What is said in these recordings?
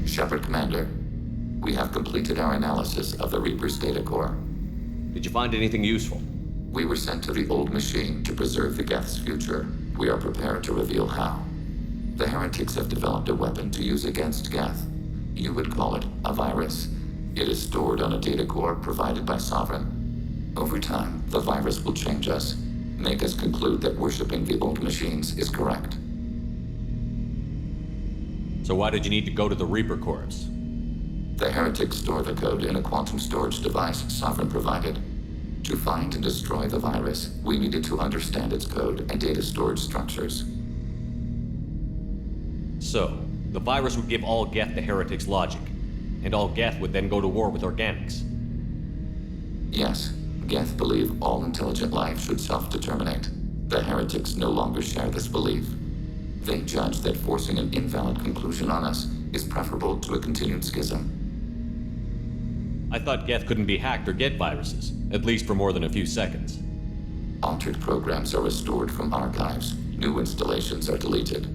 Shepard Commander, we have completed our analysis of the Reaper's data core. Did you find anything useful? We were sent to the old machine to preserve the Geth's future. We are prepared to reveal how. The heretics have developed a weapon to use against Geth. You would call it a virus. It is stored on a data core provided by Sovereign. Over time, the virus will change us, make us conclude that worshipping the old machines is correct. So why did you need to go to the Reaper Corps? The heretics store the code in a quantum storage device Sovereign provided. To find and destroy the virus, we needed to understand its code and data storage structures. So, the virus would give all Geth the heretics' logic, and all Geth would then go to war with organics. Yes, Geth believe all intelligent life should self-determinate. The heretics no longer share this belief. They judge that forcing an invalid conclusion on us is preferable to a continued schism. I thought Geth couldn't be hacked or get viruses, at least for more than a few seconds. Altered programs are restored from archives. New installations are deleted.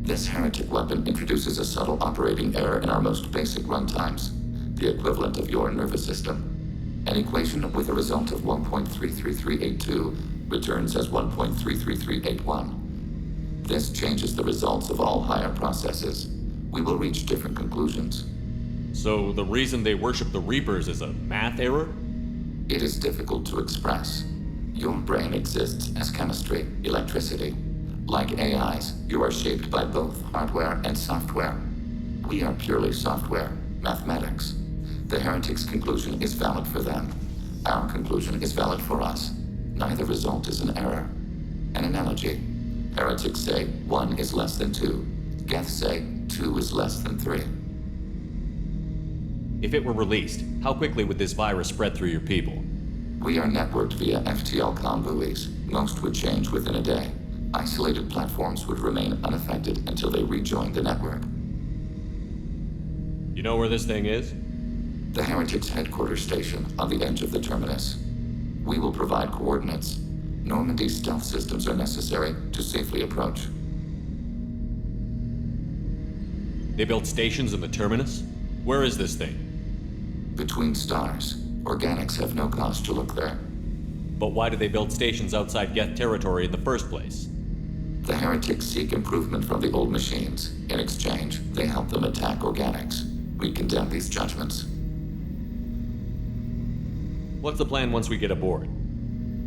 This heretic weapon introduces a subtle operating error in our most basic runtimes, the equivalent of your nervous system. An equation with a result of 1.33382 returns as 1.33381. This changes the results of all higher processes. We will reach different conclusions. So the reason they worship the Reapers is a math error? It is difficult to express. Your brain exists as chemistry, electricity. Like AIs, you are shaped by both hardware and software. We are purely software, mathematics. The heretics' conclusion is valid for them. Our conclusion is valid for us. Neither result is an error. An analogy. Heretics say 1 is less than 2. Geth say 2 is less than 3. If it were released, how quickly would this virus spread through your people? We are networked via FTL comm buoys. Most would change within a day. Isolated platforms would remain unaffected until they rejoin the network. You know where this thing is? The heretics' headquarters station on the edge of the terminus. We will provide coordinates. Normandy stealth systems are necessary to safely approach. They built stations in the terminus? Where is this thing? Between stars. Organics have no cause to look there. But why do they build stations outside Geth territory in the first place? The heretics seek improvement from the old machines. In exchange, they help them attack organics. We condemn these judgments. What's the plan once we get aboard?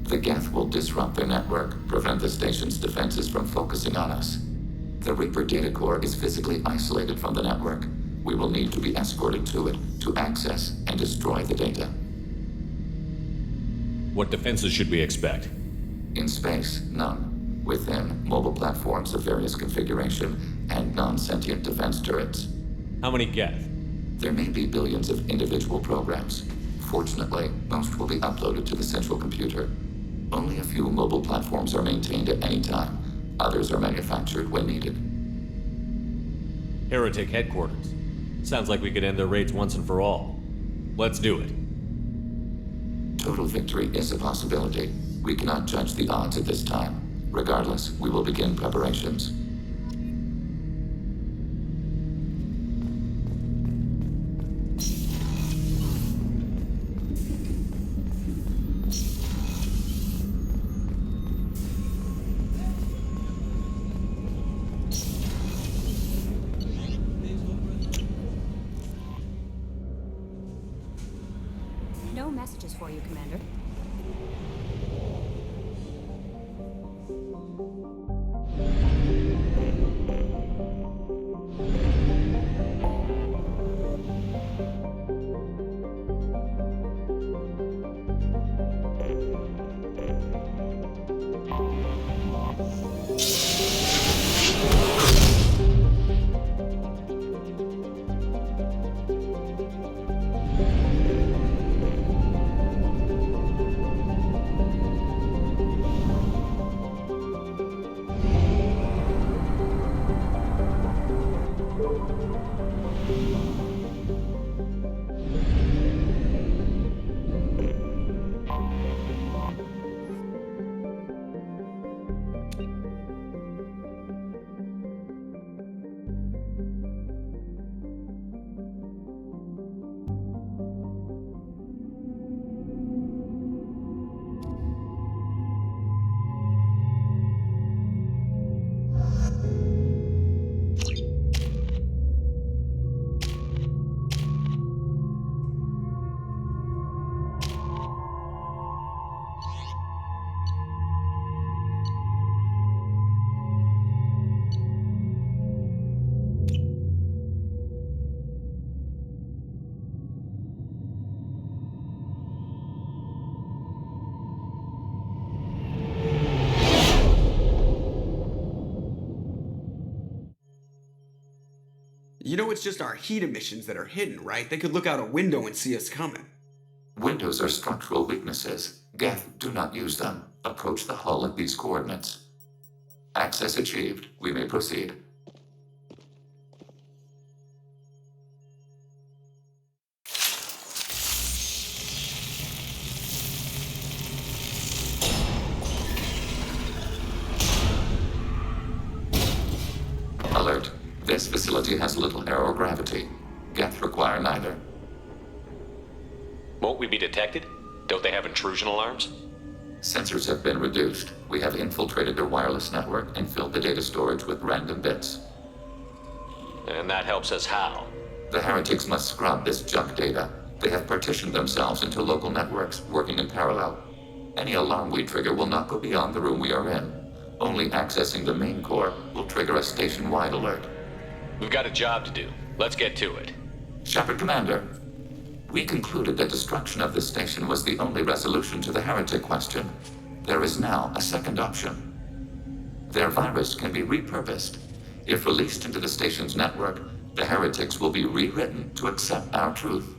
The Geth will disrupt their network, prevent the station's defenses from focusing on us. The Reaper data core is physically isolated from the network. We will need to be escorted to it to access and destroy the data. What defenses should we expect? In space, none. Within, mobile platforms of various configuration and non-sentient defense turrets. How many Geth? There may be billions of individual programs. Fortunately, most will be uploaded to the central computer. Only a few mobile platforms are maintained at any time. Others are manufactured when needed. Heretic headquarters. Sounds like we could end their raids once and for all. Let's do it. Total victory is a possibility. We cannot judge the odds at this time. Regardless, we will begin preparations. No messages for you, Commander. You know it's just our heat emissions that are hidden, right? They could look out a window and see us coming. Windows are structural weaknesses. Geth, do not use them. Approach the hull at these coordinates. Access achieved. We may proceed. Alert. This facility has little aerogravity. Geth require neither. Won't we be detected? Don't they have intrusion alarms? Sensors have been reduced. We have infiltrated their wireless network and filled the data storage with random bits. And that helps us how? The heretics must scrub this junk data. They have partitioned themselves into local networks, working in parallel. Any alarm we trigger will not go beyond the room we are in. Only accessing the main core will trigger a station-wide alert. We've got a job to do. Let's get to it. Shepard Commander, we concluded that destruction of this station was the only resolution to the heretic question. There is now a second option. Their virus can be repurposed. If released into the station's network, the heretics will be rewritten to accept our truth.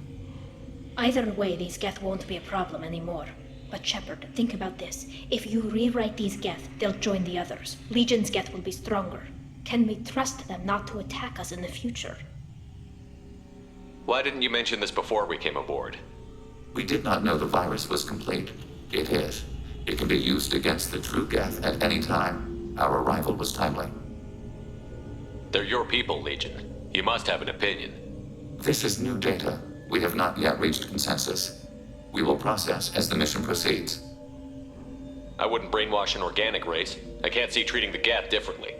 Either way, these Geth won't be a problem anymore. But Shepard, think about this. If you rewrite these Geth, they'll join the others. Legion's Geth will be stronger. Can we trust them not to attack us in the future? Why didn't you mention this before we came aboard? We did not know the virus was complete. It is. It can be used against the true Geth at any time. Our arrival was timely. They're your people, Legion. You must have an opinion. This is new data. We have not yet reached consensus. We will process as the mission proceeds. I wouldn't brainwash an organic race. I can't see treating the Geth differently.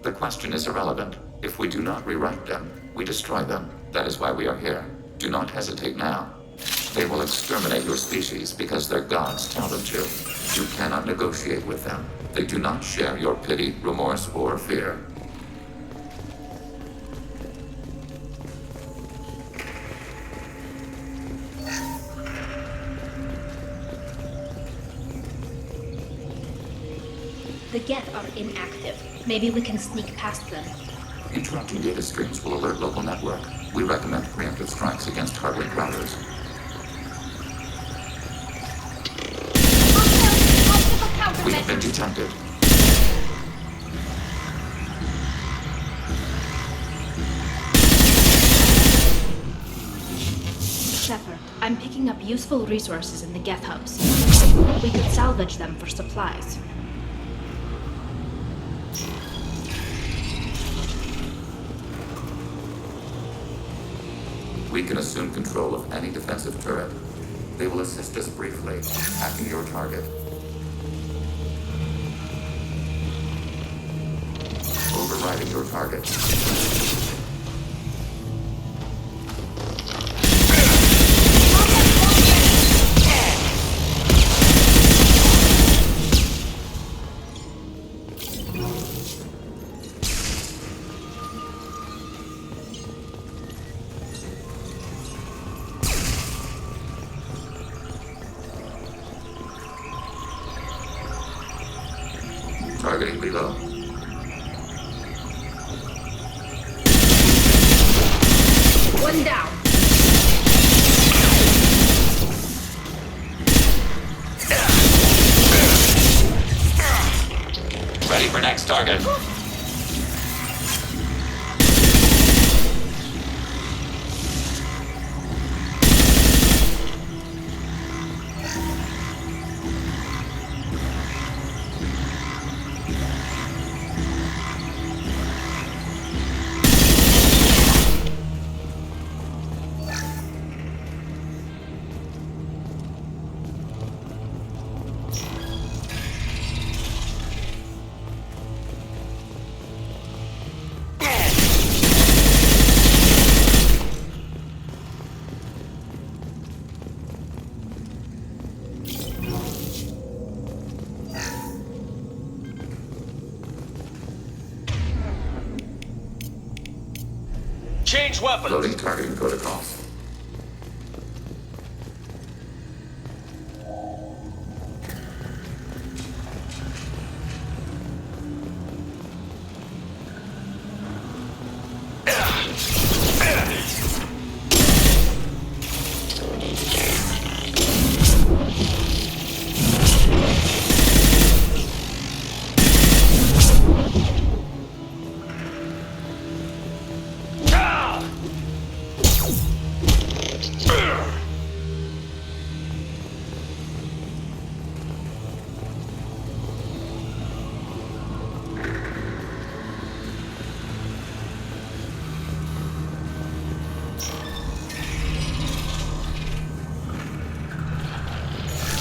The question is irrelevant. If we do not rewrite them, we destroy them. That is why we are here. Do not hesitate now. They will exterminate your species because their gods tell them to. You cannot negotiate with them. They do not share your pity, remorse, or fear. The Geth are inactive. Maybe we can sneak past them. Interrupting data streams will alert local network. We recommend preemptive strikes against hardware routers. We have been detected. Shepard, I'm picking up useful resources in the Geth hubs. We could salvage them for supplies. We can assume control of any defensive turret. They will assist us briefly, hacking your target. Overriding your target. Targeting below. One down. Ready for next target. Change weapons! Loading targeting protocols.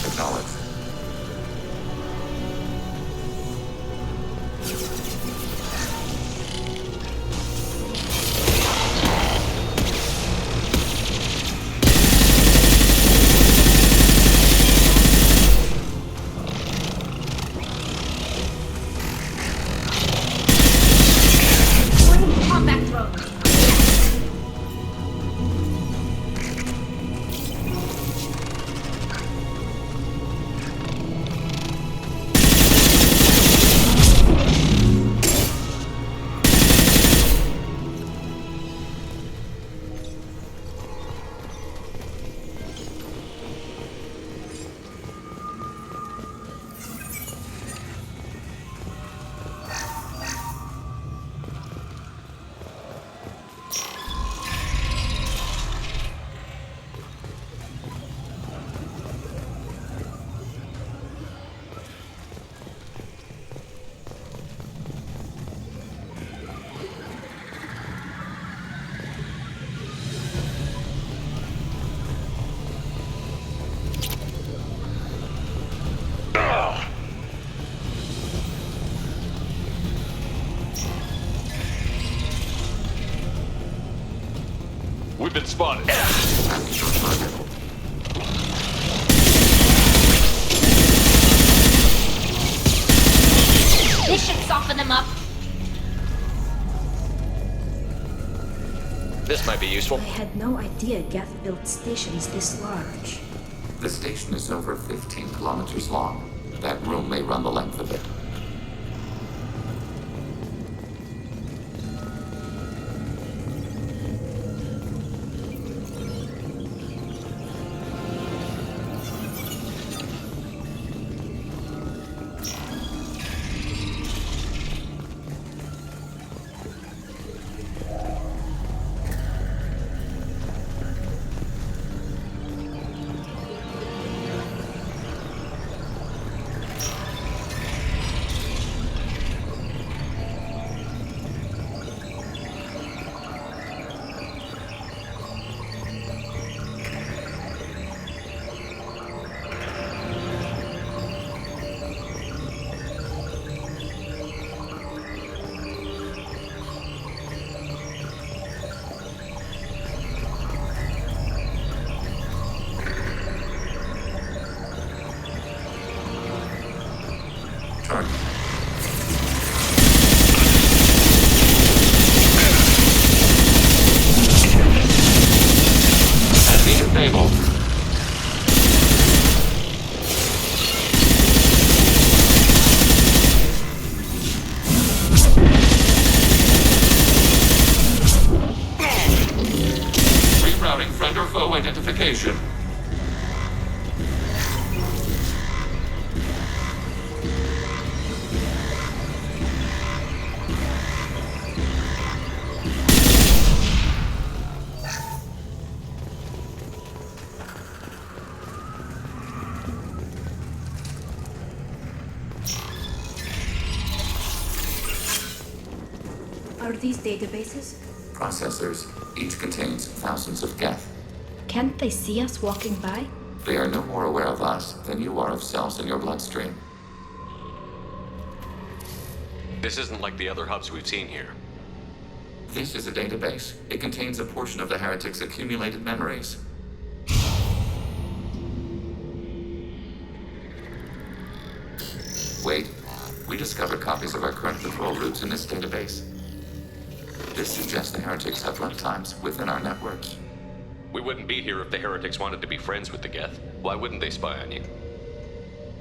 Acknowledged. Combat throw. We've been spotted. This should soften them up. This might be useful. I had no idea Geth built stations this large. The station is over 15 kilometers long. That room may run the length of it. Target. Enemy disabled. Rerouting friend or foe identification. Are these databases? Processors. Each contains thousands of geth. Can't they see us walking by? They are no more aware of us than you are of cells in your bloodstream. This isn't like the other hubs we've seen here. This is a database. It contains a portion of the heretic's accumulated memories. Wait. We discovered copies of our current patrol routes in this database. This suggests the heretics have runtimes within our networks. We wouldn't be here if the heretics wanted to be friends with the Geth. Why wouldn't they spy on you?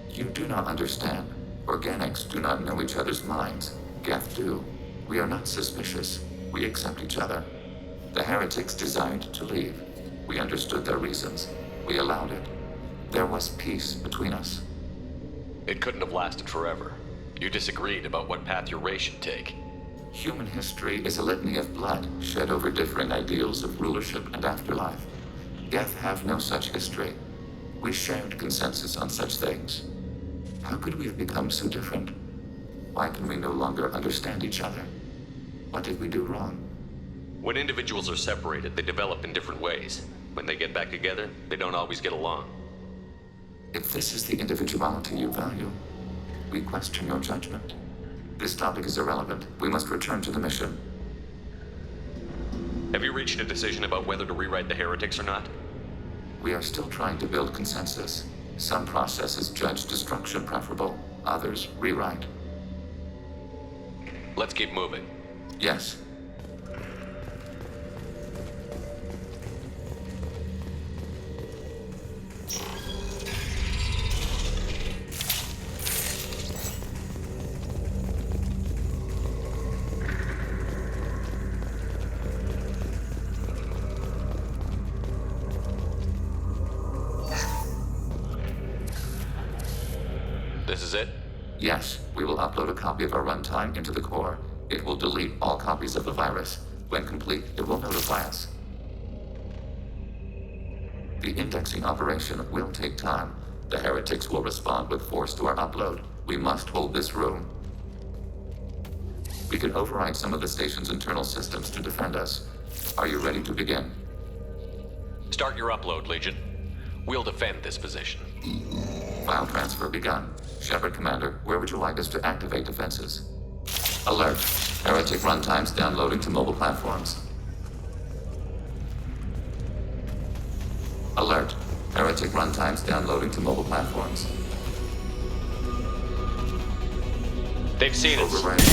You do not understand. Organics do not know each other's minds. Geth do. We are not suspicious. We accept each other. The heretics desired to leave. We understood their reasons. We allowed it. There was peace between us. It couldn't have lasted forever. You disagreed about what path your race should take. Human history is a litany of blood shed over differing ideals of rulership and afterlife. Geth have no such history. We shared consensus on such things. How could we have become so different? Why can we no longer understand each other? What did we do wrong? When individuals are separated, they develop in different ways. When they get back together, they don't always get along. If this is the individuality you value, we question your judgment. This topic is irrelevant. We must return to the mission. Have you reached a decision about whether to rewrite the heretics or not? We are still trying to build consensus. Some processes judge destruction preferable, others rewrite. Let's keep moving. Yes. This is it? Yes, we will upload a copy of our runtime into the core. It will delete all copies of the virus. When complete, it will notify us. The indexing operation will take time. The heretics will respond with force to our upload. We must hold this room. We can override some of the station's internal systems to defend us. Are you ready to begin? Start your upload, Legion. We'll defend this position. File transfer begun. Shepard Commander, where would you like us to activate defenses? Alert. Heretic runtimes downloading to mobile platforms. Alert. Heretic runtimes downloading to mobile platforms. They've seen us. Overriding.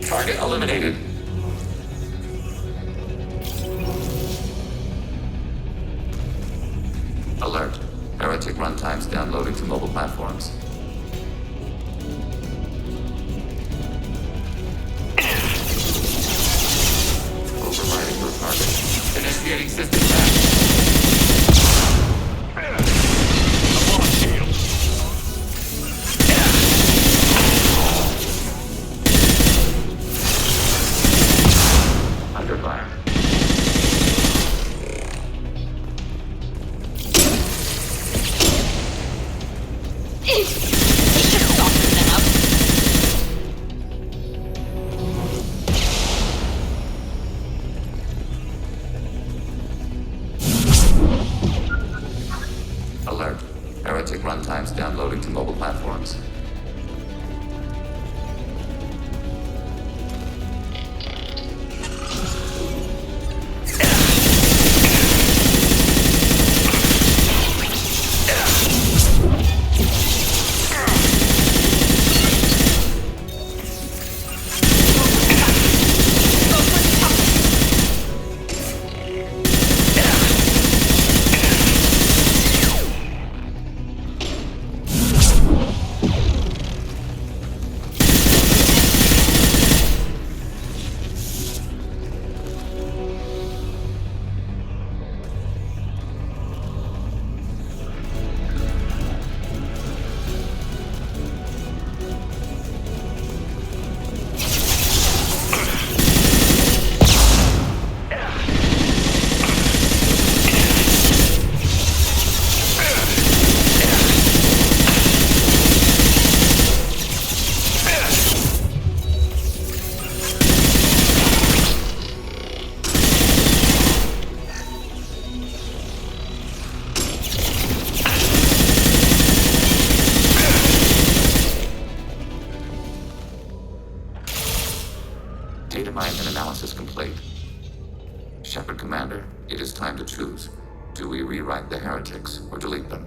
Target eliminated. Alert. Heretic runtimes downloading to mobile platforms. Overriding your target. Initiating system attack. Under fire. Alert. Heretic runtimes downloading to mobile platforms. Data mine and analysis complete. Shepard Commander, it is time to choose. Do we rewrite the heretics or delete them?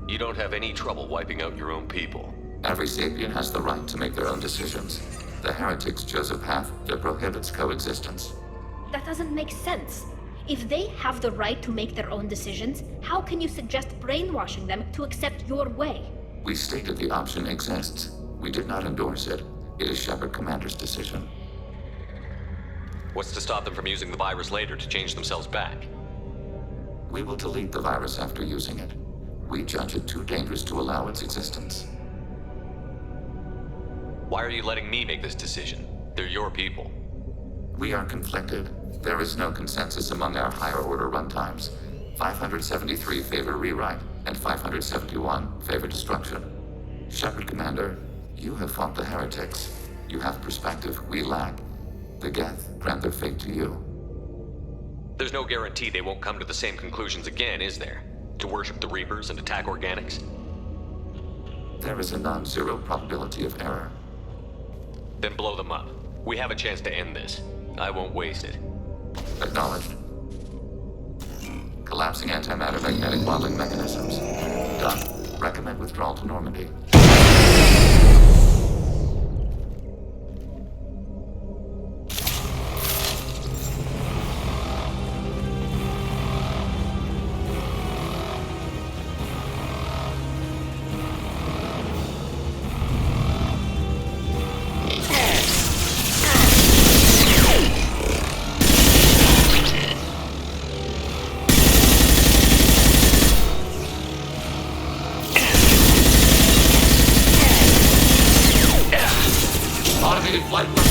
You don't have any trouble wiping out your own people. Every sapient has the right to make their own decisions. The heretics chose a path that prohibits coexistence. That doesn't make sense. If they have the right to make their own decisions, how can you suggest brainwashing them to accept your way? We stated the option exists. We did not endorse it. It is Shepard Commander's decision. What's to stop them from using the virus later to change themselves back? We will delete the virus after using it. We judge it too dangerous to allow its existence. Why are you letting me make this decision? They're your people. We are conflicted. There is no consensus among our higher order runtimes. 573 favor rewrite, and 571 favor destruction. Shepard Commander, you have fought the heretics. You have perspective we lack. The Geth grant their fate to you. There's no guarantee they won't come to the same conclusions again, is there? To worship the Reapers and attack organics? There is a non-zero probability of error. Then blow them up. We have a chance to end this. I won't waste it. Acknowledged. Collapsing antimatter magnetic modeling mechanisms. Done. Recommend withdrawal to Normandy. Automated flight weapons.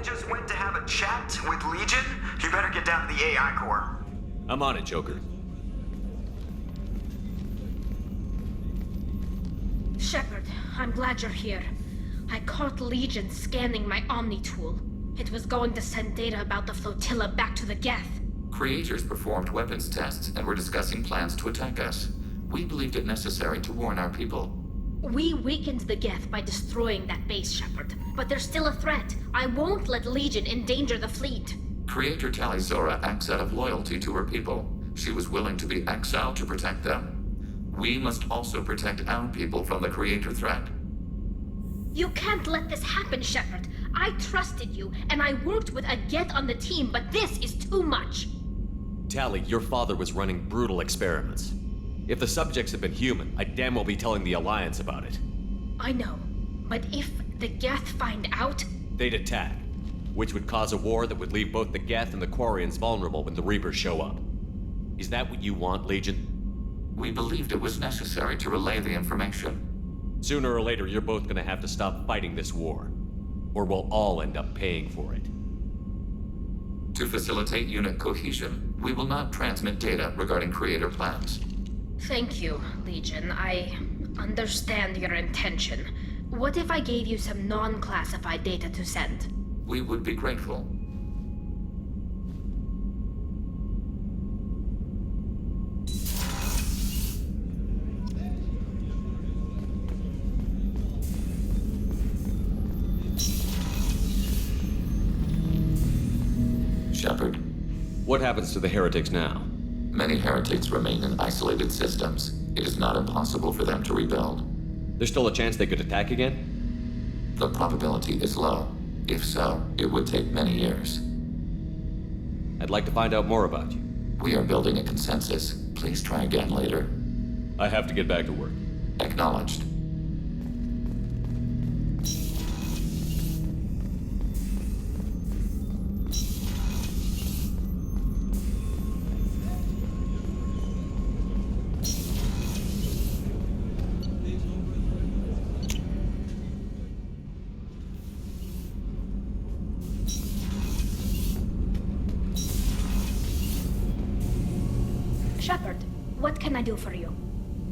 Just went to have a chat with Legion. You better get down to the AI core. I'm on it, Joker. Shepard, I'm glad you're here. I caught Legion scanning my Omni tool. It was going to send data about the flotilla back to the Geth. Creators performed weapons tests and were discussing plans to attack us. We believed it necessary to warn our people. We weakened the Geth by destroying that base, Shepard. But there's still a threat. I won't let Legion endanger the fleet. Creator Tali Zora acts out of loyalty to her people. She was willing to be exiled to protect them. We must also protect our people from the Creator threat. You can't let this happen, Shepard. I trusted you, and I worked with a Geth on the team, but this is too much. Tali, your father was running brutal experiments. If the subjects had been human, I'd damn well be telling the Alliance about it. I know, but if the Geth find out... They'd attack, which would cause a war that would leave both the Geth and the Quarians vulnerable when the Reapers show up. Is that what you want, Legion? We believed it was necessary to relay the information. Sooner or later, you're both gonna have to stop fighting this war, or we'll all end up paying for it. To facilitate unit cohesion, we will not transmit data regarding Creator plans. Thank you, Legion. I understand your intention. What if I gave you some non-classified data to send? We would be grateful. Shepard. What happens to the heretics now? Many heretics remain in isolated systems. It is not impossible for them to rebuild. There's still a chance they could attack again? The probability is low. If so, it would take many years. I'd like to find out more about you. We are building a consensus. Please try again later. I have to get back to work. Acknowledged. can I do for you?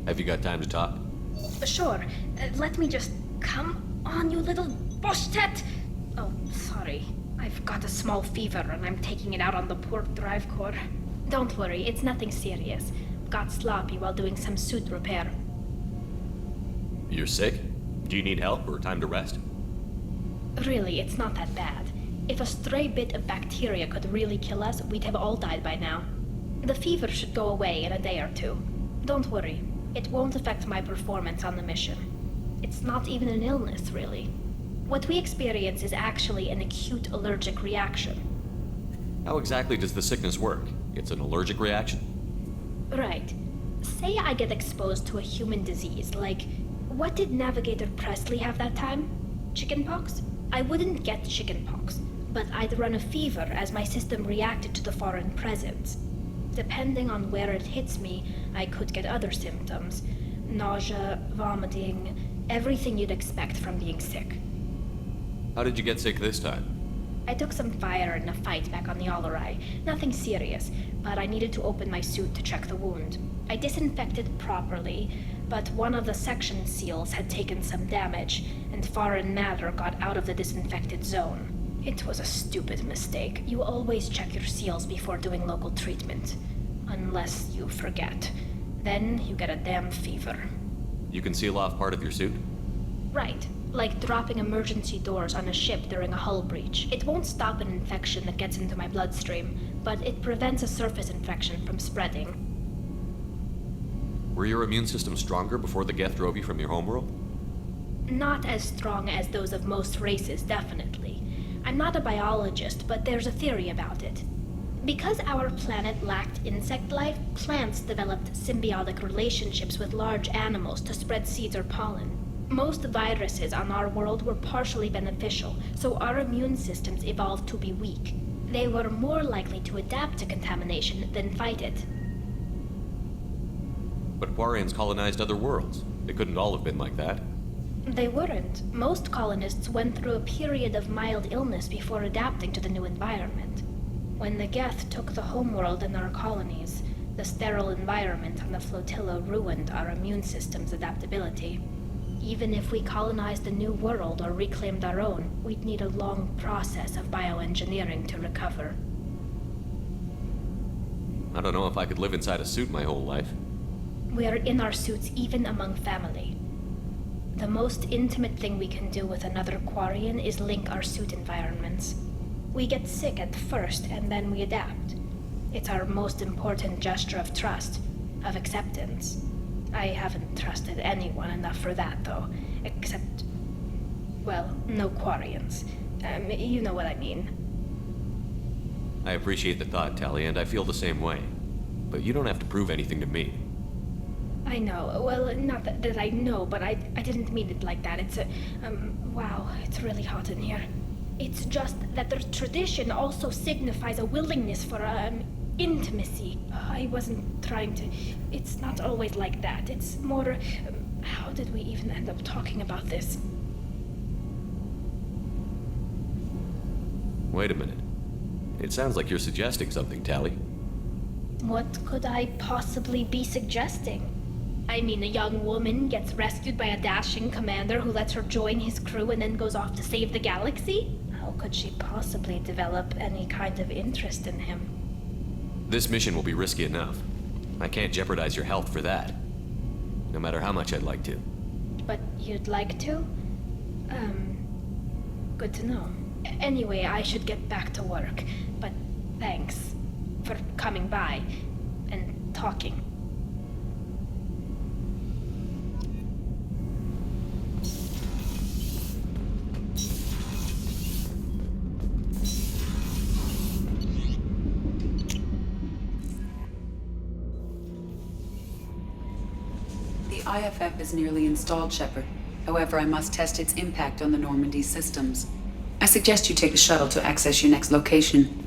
Have you got time to talk? Sure. Let me just... Come on, you little bushtet! Oh, sorry. I've got a small fever and I'm taking it out on the poor drive core. Don't worry, it's nothing serious. Got sloppy while doing some suit repair. You're sick? Do you need help or time to rest? Really, it's not that bad. If a stray bit of bacteria could really kill us, we'd have all died by now. The fever should go away in a day or two. Don't worry, it won't affect my performance on the mission. It's not even an illness, really. What we experience is actually an acute allergic reaction. How exactly does the sickness work? It's an allergic reaction? Right. Say I get exposed to a human disease, like... What did Navigator Presley have that time? Chickenpox? I wouldn't get chickenpox, but I'd run a fever as my system reacted to the foreign presence. Depending on where it hits me, I could get other symptoms. Nausea, vomiting, everything you'd expect from being sick. How did you get sick this time? I took some fire in a fight back on the Allerai. Nothing serious, but I needed to open my suit to check the wound. I disinfected properly, but one of the section seals had taken some damage, and foreign matter got out of the disinfected zone. It was a stupid mistake. You always check your seals before doing local treatment. Unless you forget. Then you get a damn fever. You can seal off part of your suit? Right. Like dropping emergency doors on a ship during a hull breach. It won't stop an infection that gets into my bloodstream, but it prevents a surface infection from spreading. Were your immune system stronger before the Geth drove you from your homeworld? Not as strong as those of most races, definitely. I'm not a biologist, but there's a theory about it. Because our planet lacked insect life, plants developed symbiotic relationships with large animals to spread seeds or pollen. Most viruses on our world were partially beneficial, so our immune systems evolved to be weak. They were more likely to adapt to contamination than fight it. But Quarians colonized other worlds. They couldn't all have been like that. They weren't. Most colonists went through a period of mild illness before adapting to the new environment. When the Geth took the homeworld and our colonies, the sterile environment on the flotilla ruined our immune system's adaptability. Even if we colonized a new world or reclaimed our own, we'd need a long process of bioengineering to recover. I don't know if I could live inside a suit my whole life. We're in our suits even among family. The most intimate thing we can do with another Quarian is link our suit environments. We get sick at first and then we adapt. It's our most important gesture of trust, of acceptance. I haven't trusted anyone enough for that, though. Except... well, no Quarians. You know what I mean. I appreciate the thought, Tally, and I feel the same way. But you don't have to prove anything to me. I know. Well, not that I know, but I didn't mean it like that. It's a... wow, it's really hot in here. It's just that the tradition also signifies a willingness for, intimacy. I wasn't trying to... It's not always like that. It's more... how did we even end up talking about this? Wait a minute. It sounds like you're suggesting something, Tally. What could I possibly be suggesting? I mean, a young woman gets rescued by a dashing commander who lets her join his crew and then goes off to save the galaxy? How could she possibly develop any kind of interest in him? This mission will be risky enough. I can't jeopardize your health for that. No matter how much I'd like to. But you'd like to? Good to know. Anyway, I should get back to work. But thanks for coming by and talking. The IFF is nearly installed, Shepard. However, I must test its impact on the Normandy systems. I suggest you take the shuttle to access your next location.